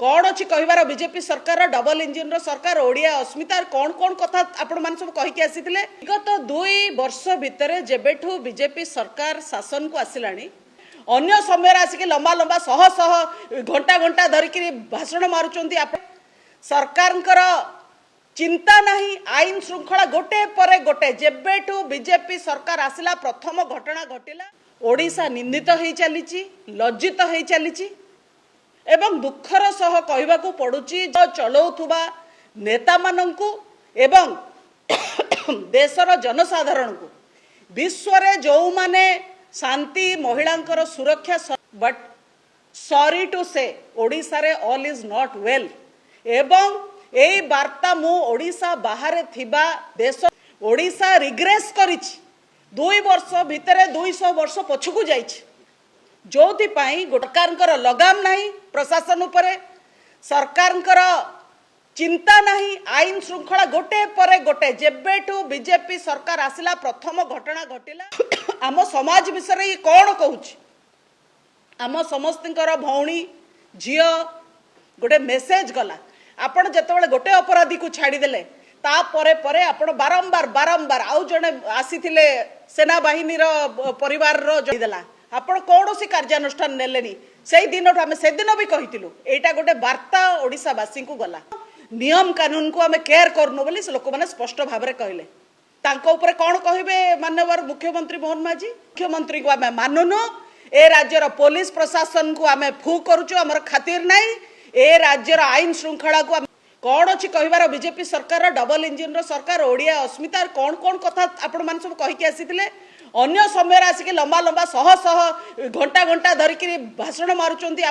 कौन अच्छी कहबार बीजेपी सरकार डबल इंजिन सरकार ओडिया अस्मिता कौन कौन कथा आपण मान सब कहीकि आसी विगत 2 वर्ष भितर जेबेठू बीजेपी सरकार शासन को आसिलानी अन्य समय आसिक लंबा लंबा शह शह घंटा घंटा धरिक भाषण मारुचंती सरकार चिंता नहीं आईन श्रृंखला गोटे पर गोटे जेबेठू बीजेपी सरकार आसिला प्रथम घटना घटिला ओडिशा निंदित हो चली लज्जित हो चली एवं दुखर सह कहवाकू पड़ुची जो चलाउथुबा नेता माननकू एवं देशर जनसाधारण को विश्व रे जो माने शांति महिलांकर सुरक्षा बट सॉरी टू से ओडिशा रे ऑल इज नॉट वेल एवं एई वार्ता मु ओडिशा बाहर थिबा देश ओडिशा रिग्रेस करिछि 2 वर्ष भितरे 200 वर्ष पछकू जाइछि जो सरकार लगाम नहीं प्रशासन उपरे सरकार चिंता नहीं आईन श्रृंखला गोटे पर गोटे जेबेठू बीजेपी सरकार आसिला प्रथम घटना घटिला आम समाज विषय ये कौन कहूँ आम समस्तर भौणी झील गोटे मेसेज गला आपण जिते गोटे अपराधी को छाड़ीदे तापर परे आपण बारंबार बारंबार आउ जड़े आसी सेना बाहिनी परिवार देला आपण कौन सी कार्यानुष्ठान नेलेनी से दिन आम से दिन भी कही एटा गोटे वार्ता ओडिशावासी को गला नियम कानून को आम केयर करनु बोली से लोक मैंने स्पष्ट भाव में कहले कौन कहे माननीय मुख्यमंत्री मोहन माझी मुख्यमंत्री को आम मानुनु ए राज्यर पुलिस प्रशासन को आम फू करुचु आमर खातिर नहीं ए राज्यर आईन श्रृंखला को कौन अच्छी कहबार बीजेपी सरकार डबल इंजिन सरकार ओडिया अस्मिता कौन कौन कथा आपण मान सब कहीकि आसी अन्य समय आसिक लंबा लंबा शह शह घंटा घंटा धरिक भाषण मारुचंती।